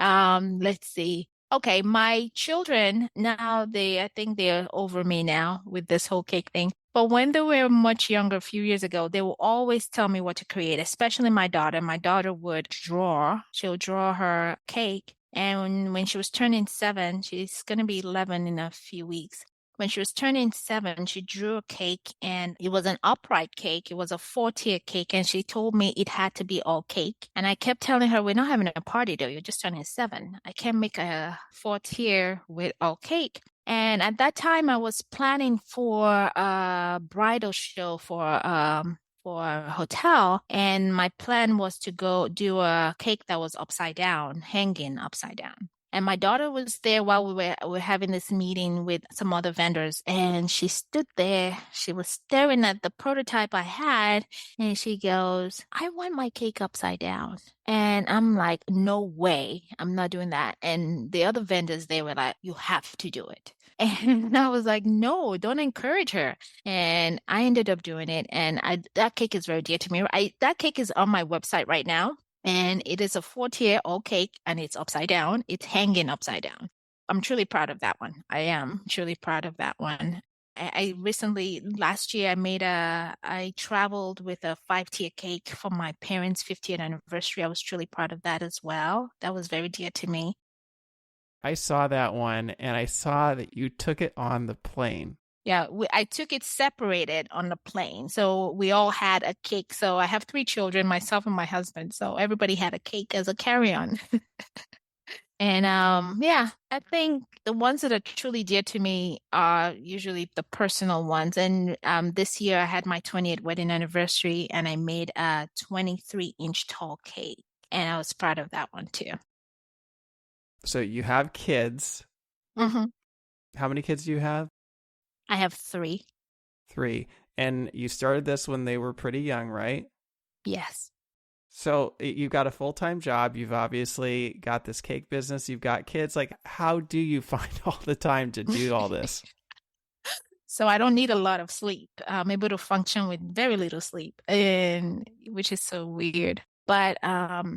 Let's see. Okay, my children now I think they're over me now with this whole cake thing. But when they were much younger, a few years ago, they will always tell me what to create, especially my daughter. My daughter would draw. She'll draw her cake. And when she was turning 7, she's going to be 11 in a few weeks. When she was turning 7, she drew a cake and it was an upright cake. It was a 4-tier cake. And she told me it had to be all cake. And I kept telling her, we're not having a party though. You're just turning 7. I can't make a 4-tier with all cake. And at that time, I was planning for a bridal show for a hotel. And my plan was to go do a cake that was upside down, hanging upside down. And my daughter was there while we were having this meeting with some other vendors. And she stood there. She was staring at the prototype I had. And she goes, I want my cake upside down. And I'm like, no way. I'm not doing that. And the other vendors, they were like, you have to do it. And I was like, no, don't encourage her. And I ended up doing it. And that cake is very dear to me. That cake is on my website right now. And it is a 4-tier all cake and it's upside down. It's hanging upside down. I'm truly proud of that one. I am truly proud of that one. I recently, last year, I traveled with a 5-tier cake for my parents' 50th anniversary. I was truly proud of that as well. That was very dear to me. I saw that one and I saw that you took it on the plane. Yeah, I took it separated on the plane. So we all had a cake. So I have 3 children, myself and my husband. So everybody had a cake as a carry-on. And yeah, I think the ones that are truly dear to me are usually the personal ones. And this year I had my 20th wedding anniversary and I made a 23-inch tall cake. And I was proud of that one too. So you have kids. Mm-hmm. How many kids do you have? I have 3. 3. And you started this when they were pretty young, right? Yes. So you've got a full-time job. You've obviously got this cake business. You've got kids. Like, how do you find all the time to do all this? So I don't need a lot of sleep. I'm able to function with very little sleep, and which is so weird. But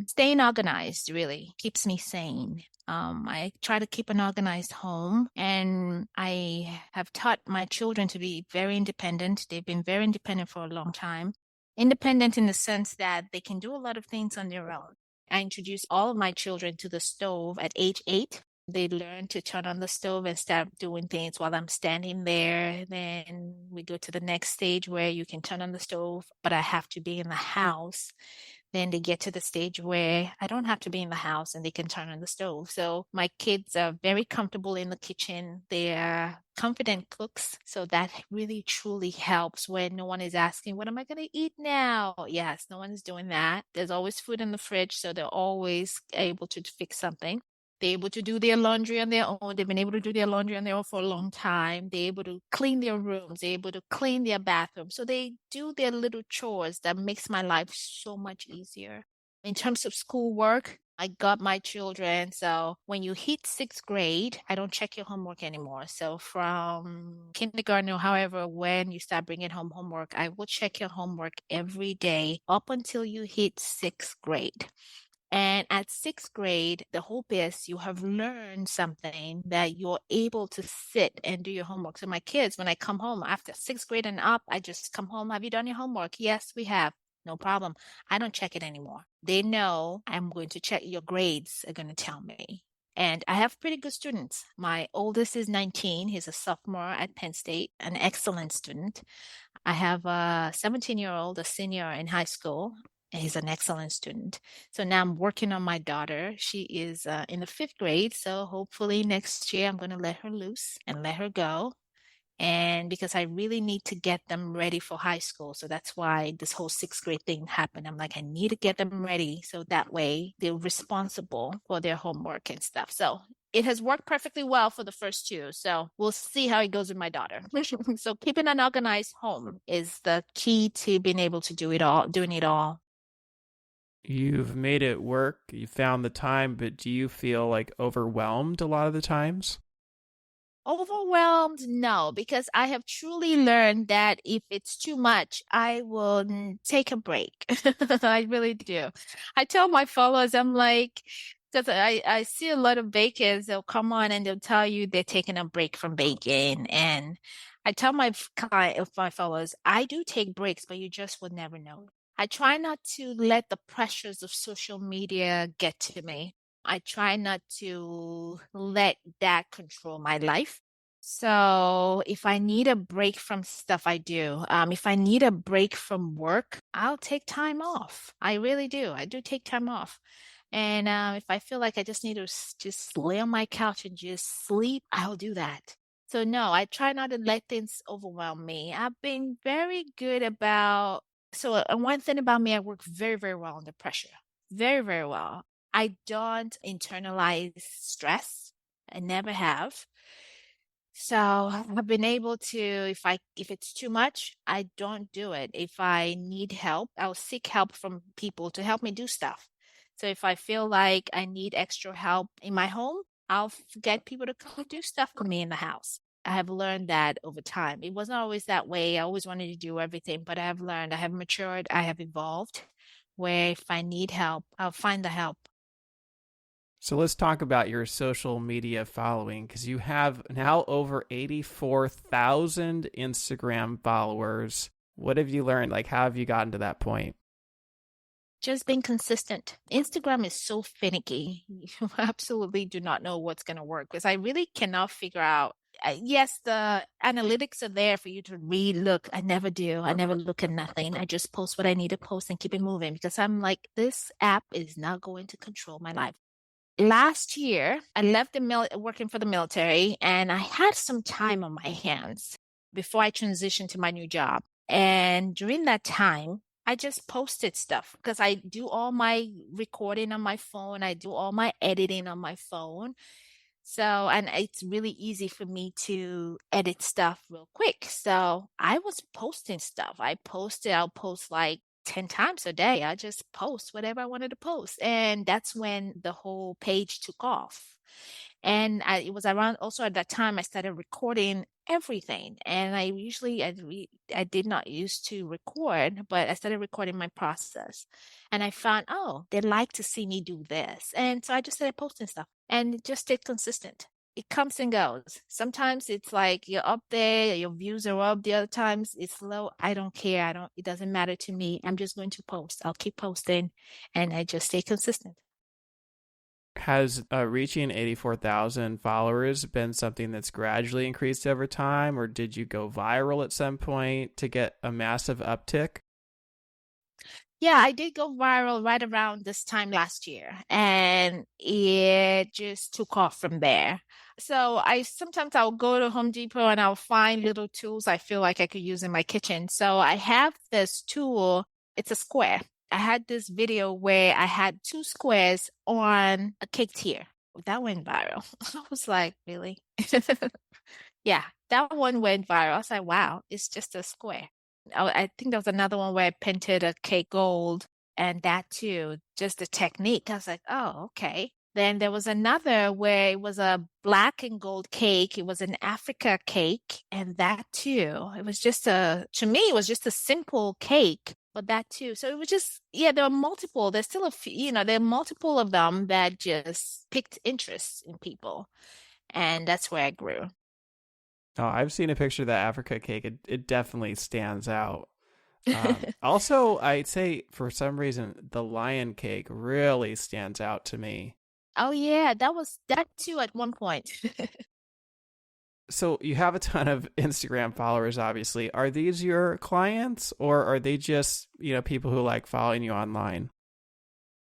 staying organized really keeps me sane. I try to keep an organized home, and I have taught my children to be very independent. They've been very independent for a long time. Independent in the sense that they can do a lot of things on their own. I introduced all of my children to the stove at age 8. They learn to turn on the stove and start doing things while I'm standing there. Then we go to the next stage where you can turn on the stove, but I have to be in the house. Then they get to the stage where I don't have to be in the house and they can turn on the stove. So my kids are very comfortable in the kitchen. They are confident cooks. So that really truly helps when no one is asking, what am I going to eat now? Yes, no one is doing that. There's always food in the fridge. So they're always able to fix something. They're able to do their laundry on their own. They've been able to do their laundry on their own for a long time. They're able to clean their rooms. They're able to clean their bathroom. So they do their little chores that makes my life so much easier. In terms of schoolwork, I got my children. So when you hit sixth grade, I don't check your homework anymore. So from kindergarten or however, when you start bringing home homework, I will check your homework every day up until you hit sixth grade. And at sixth grade, the hope is you have learned something that you're able to sit and do your homework. So my kids, when I come home after sixth grade and up, I just come home. Have you done your homework? Yes, we have. No problem. I don't check it anymore. They know I'm going to check your grades are going to tell me. And I have pretty good students. My oldest is 19. He's a sophomore at Penn State, an excellent student. I have a 17-year-old, a senior in high school. He's an excellent student. So now I'm working on my daughter. She is in the fifth grade. So hopefully next year I'm going to let her loose and let her go. And because I really need to get them ready for high school. So that's why this whole sixth grade thing happened. I'm like, I need to get them ready. So that way they're responsible for their homework and stuff. So it has worked perfectly well for the first two. So we'll see how it goes with my daughter. So keeping an organized home is the key to being able to do it all, doing it all. You've made it work, you found the time, but do you feel like overwhelmed a lot of the times? Overwhelmed? No, because I have truly learned that if it's too much, I will take a break. I really do. I tell my followers, I'm like, because I see a lot of bakers, they'll come on and they'll tell you they're taking a break from baking. And I tell my followers, I do take breaks, but you just would never know. I try not to let the pressures of social media get to me. I try not to let that control my life. So if I need a break from stuff, I do. If I need a break from work, I'll take time off. I really do. I do take time off. And if I feel like I just need to just lay on my couch and just sleep, I'll do that. So no, I try not to let things overwhelm me. I've been very good about, so one thing about me, I work very, very well under pressure. Very, very well. I don't internalize stress. I never have. So I've been able to, if it's too much, I don't do it. If I need help, I'll seek help from people to help me do stuff. So if I feel like I need extra help in my home, I'll get people to come do stuff for me in the house. I have learned that over time. It wasn't always that way. I always wanted to do everything, but I have learned, I have matured, I have evolved, where if I need help, I'll find the help. So let's talk about your social media following, because you have now over 84,000 Instagram followers. What have you learned? Like, how have you gotten to that point? Just being consistent. Instagram is so finicky. You absolutely do not know what's going to work because I really cannot figure out. Yes, the analytics are there for you to read. Look, I never do. I never look at nothing. I just post what I need to post and keep it moving because I'm like, this app is not going to control my life. Last year, I left working for the military and I had some time on my hands before I transitioned to my new job. And during that time, I just posted stuff because I do all my recording on my phone. I do all my editing on my phone. So, and it's really easy for me to edit stuff real quick. So I was posting stuff. I'll post like 10 times a day. I just post whatever I wanted to post. And that's when the whole page took off. And it was around also at that time I started recording everything. And I did not used to record, but I started recording my process. And I found, oh, they like to see me do this. And so I just started posting stuff and just stayed consistent. It comes and goes. Sometimes it's like you're up there, your views are up. The other times it's low. I don't care. It doesn't matter to me. I'm just going to post. I'll keep posting and I just stay consistent. Has reaching 84,000 followers been something that's gradually increased over time, or did you go viral at some point to get a massive uptick? Yeah, I did go viral right around this time last year, and it just took off from there. So I'll go to Home Depot and I'll find little tools I feel like I could use in my kitchen. So I have this tool, it's a square. I had this video where I had two squares on a cake tier. That went viral. I was like, really? Yeah, that one went viral. I was like, wow, it's just a square. I think there was another one where I painted a cake gold, and that too, just the technique. I was like, oh, okay. Then there was another where it was a black and gold cake. It was an Africa cake, and that too. It was just to me, it was just a simple cake, but that too. So it was just, yeah, there are multiple. There's still a few, there are multiple of them that just picked interest in people. And that's where I grew. Oh, I've seen a picture of that Africa cake. It definitely stands out. Also, I'd say for some reason the lion cake really stands out to me. Oh yeah, that was that too at one point. So you have a ton of Instagram followers, obviously. Are these your clients, or are they just, people who like following you online?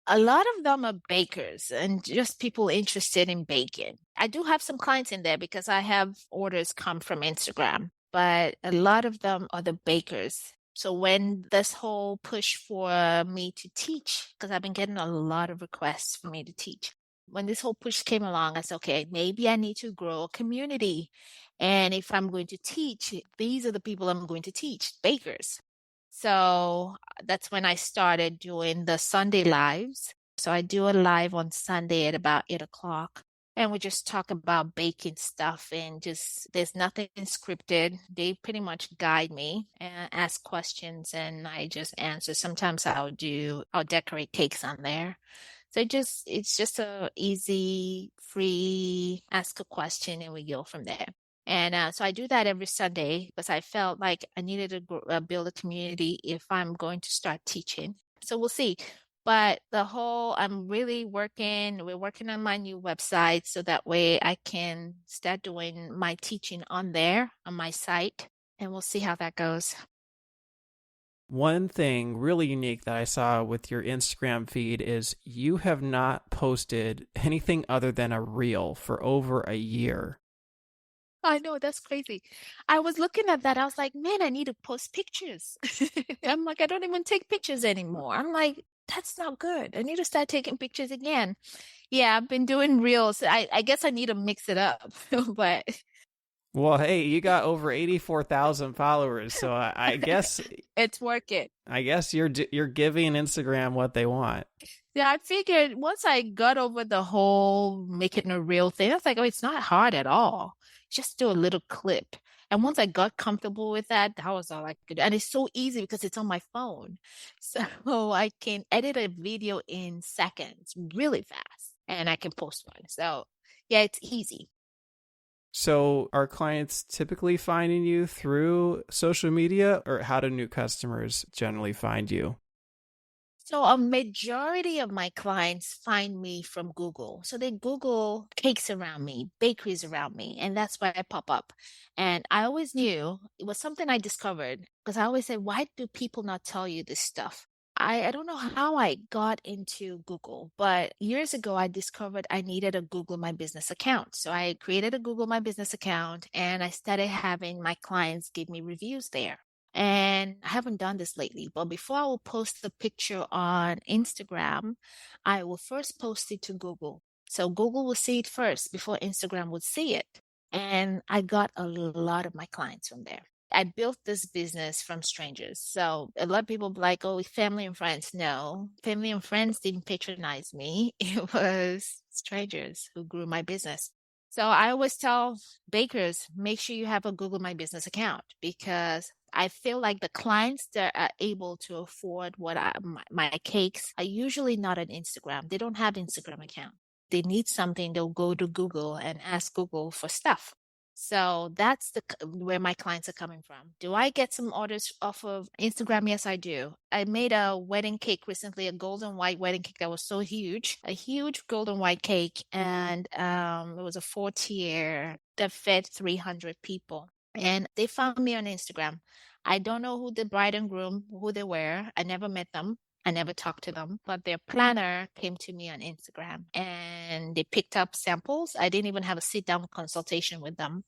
A lot of them are bakers and just people interested in baking. I do have some clients in there because I have orders come from Instagram, but a lot of them are the bakers. So when this whole push for me to teach, because I've been getting a lot of requests for me to teach, when this whole push came along, I said, okay, maybe I need to grow a community. And if I'm going to teach, these are the people I'm going to teach, bakers. So that's when I started doing the Sunday lives. So I do a live on Sunday at about 8 o'clock. And we just talk about baking stuff and just there's nothing scripted. They pretty much guide me and ask questions and I just answer. Sometimes I'll decorate cakes on there. So it's just a easy, free ask a question and we go from there. And so I do that every Sunday because I felt like I needed to build a community if I'm going to start teaching. So we'll see. But we're working on my new website so that way I can start doing my teaching on there on my site and we'll see how that goes. One thing really unique that I saw with your Instagram feed is you have not posted anything other than a reel for over a year. I know, that's crazy. I was looking at that. I was like, man, I need to post pictures. I'm like, I don't even take pictures anymore. I'm like, that's not good. I need to start taking pictures again. Yeah, I've been doing reels. I guess I need to mix it up, but Well, hey, you got over 84,000 followers, so I guess it's working. you're giving Instagram what they want. Yeah, I figured once I got over the whole making a real thing, I was like, oh, it's not hard at all. Just do a little clip. And once I got comfortable with that, that was all I could do. And it's so easy because it's on my phone. So I can edit a video in seconds, really fast, and I can post one. So yeah, it's easy. So are clients typically finding you through social media, or how do new customers generally find you? So a majority of my clients find me from Google. So they Google cakes around me, bakeries around me, and that's why I pop up. And I always knew it was something I discovered because I always said, why do people not tell you this stuff? I don't know how I got into Google, but years ago I discovered I needed a Google My Business account. So I created a Google My Business account and I started having my clients give me reviews there. And I haven't done this lately, but before I will post the picture on Instagram, I will first post it to Google. So Google will see it first before Instagram would see it. And I got a lot of my clients from there. I built this business from strangers. So a lot of people be like, oh, family and friends. No, family and friends didn't patronize me. It was strangers who grew my business. So I always tell bakers, make sure you have a Google My Business account because I feel like the clients that are able to afford my cakes are usually not on Instagram. They don't have Instagram account. They need something, they'll go to Google and ask Google for stuff. So that's where my clients are coming from. Do I get some orders off of Instagram? Yes, I do. I made a wedding cake recently, a golden white wedding cake that was so huge, a huge golden white cake, and it was a 4-tier that fed 300 people. And they found me on Instagram. I don't know who the bride and groom, who they were. I never met them. I never talked to them, but their planner came to me on Instagram and they picked up samples. I didn't even have a sit down consultation with them.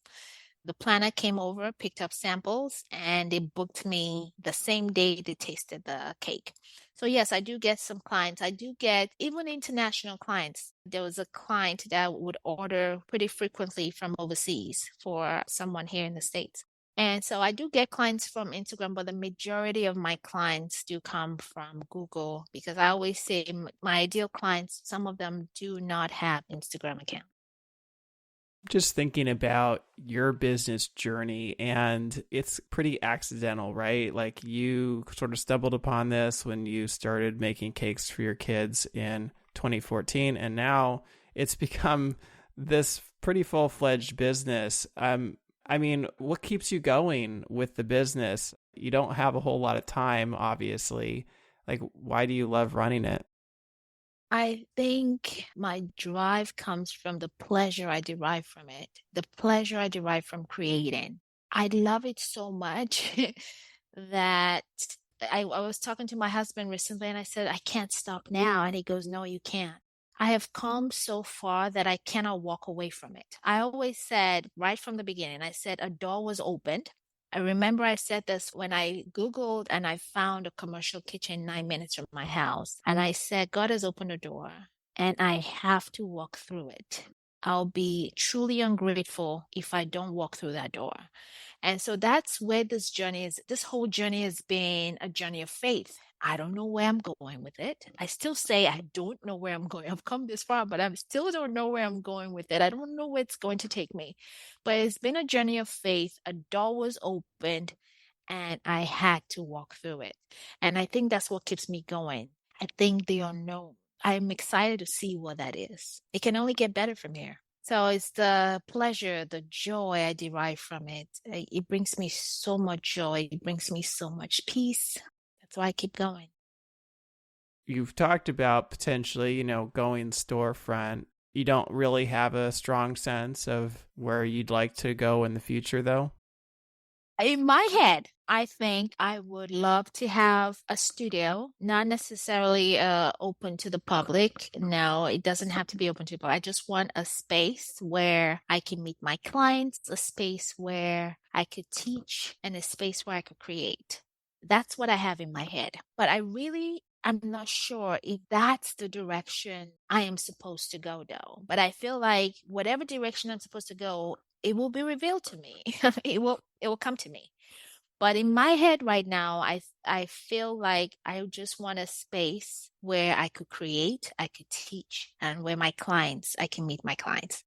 The planner came over, picked up samples, and they booked me the same day they tasted the cake. So yes, I do get some clients. I do get even international clients. There was a client that would order pretty frequently from overseas for someone here in the States. And so I do get clients from Instagram, but the majority of my clients do come from Google because I always say my ideal clients, some of them do not have Instagram account. Just thinking about your business journey, and it's pretty accidental, right? Like you sort of stumbled upon this when you started making cakes for your kids in 2014, and now it's become this pretty full-fledged business. I mean, what keeps you going with the business? You don't have a whole lot of time, obviously. Like, why do you love running it? I think my drive comes from the pleasure I derive from it, the pleasure I derive from creating. I love it so much that I was talking to my husband recently and I said, I can't stop now. And he goes, no, you can't. I have come so far that I cannot walk away from it. I always said right from the beginning, I said a door was opened. I remember I said this when I Googled and I found a commercial kitchen 9 minutes from my house. And I said, God has opened a door and I have to walk through it. I'll be truly ungrateful if I don't walk through that door. And so that's where this journey is. This whole journey has been a journey of faith. I don't know where I'm going with it. I still say I don't know where I'm going. I've come this far, but I still don't know where I'm going with it. I don't know where it's going to take me. But it's been a journey of faith. A door was opened and I had to walk through it. And I think that's what keeps me going. I think the unknown. I'm excited to see what that is. It can only get better from here. So it's the pleasure, the joy I derive from it. It brings me so much joy. It brings me so much peace. That's why I keep going. You've talked about potentially, going storefront. You don't really have a strong sense of where you'd like to go in the future, though? In my head, I think I would love to have a studio, not necessarily open to the public. No, it doesn't have to be open to the public. I just want a space where I can meet my clients, a space where I could teach, and a space where I could create. That's what I have in my head. But I'm not sure if that's the direction I am supposed to go, though. But I feel like whatever direction I'm supposed to go, it will be revealed to me. It will come to me. But in my head right now, I feel like I just want a space where I could create, I could teach, and where I can meet my clients.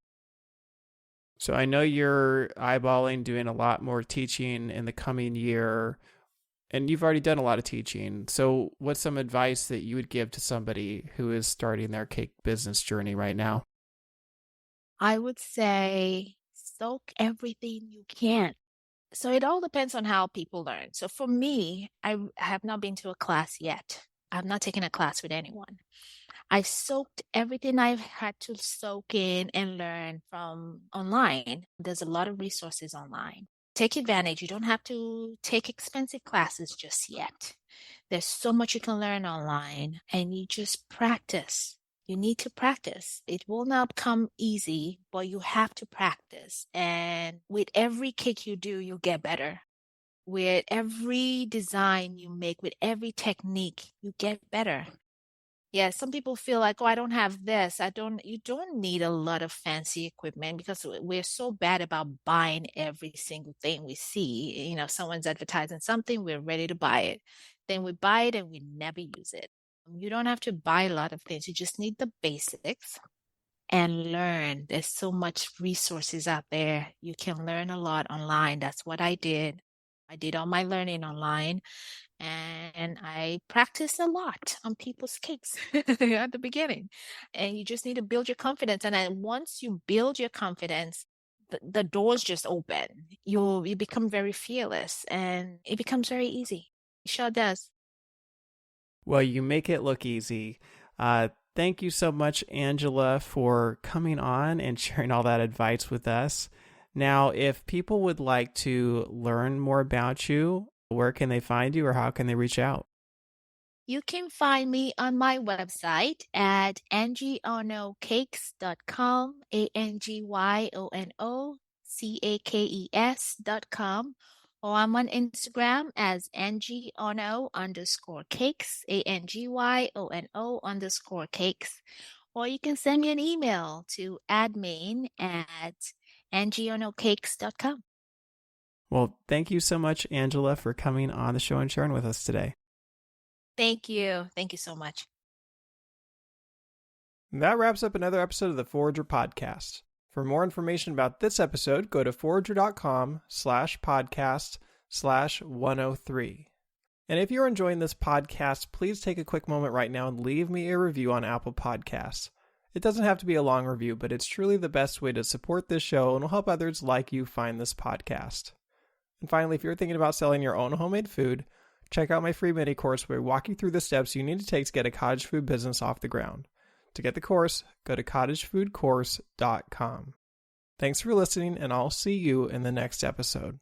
So I know you're eyeballing doing a lot more teaching in the coming year, and you've already done a lot of teaching. So what's some advice that you would give to somebody who is starting their cake business journey right now? I would say soak everything you can. So it all depends on how people learn. So for me, I have not been to a class yet. I've not taken a class with anyone. I soaked everything I've had to soak in and learn from online. There's a lot of resources online. Take advantage. You don't have to take expensive classes just yet. There's so much you can learn online, and you just practice. You need to practice. It will not come easy, but you have to practice. And with every cake you do, you get better. With every design you make, with every technique, you get better. Yeah, some people feel like, oh, I don't have this. You don't need a lot of fancy equipment because we're so bad about buying every single thing we see. Someone's advertising something, we're ready to buy it. Then we buy it and we never use it. You don't have to buy a lot of things. You just need the basics and learn. There's so much resources out there. You can learn a lot online. That's what I did. I did all my learning online and I practiced a lot on people's cakes at the beginning. And you just need to build your confidence. And then once you build your confidence, the doors just open. You become very fearless and it becomes very easy. It sure does. Well, you make it look easy. Thank you so much, Angela, for coming on and sharing all that advice with us. Now, if people would like to learn more about you, where can they find you or how can they reach out? You can find me on my website at angyonocakes.com, ANGYONO cakes.com, or I'm on Instagram as Angyono_cakes, ANGYONO_cakes. Or you can send me an email to admin@angionocakes.com. Well, thank you so much, Angela, for coming on the show and sharing with us today. Thank you. Thank you so much. That wraps up another episode of the Forager Podcast. For more information about this episode, go to forager.com/podcast/103. And if you're enjoying this podcast, please take a quick moment right now and leave me a review on Apple Podcasts. It doesn't have to be a long review, but it's truly the best way to support this show and will help others like you find this podcast. And finally, if you're thinking about selling your own homemade food, check out my free mini course where we walk you through the steps you need to take to get a cottage food business off the ground. To get the course, go to cottagefoodcourse.com. Thanks for listening, and I'll see you in the next episode.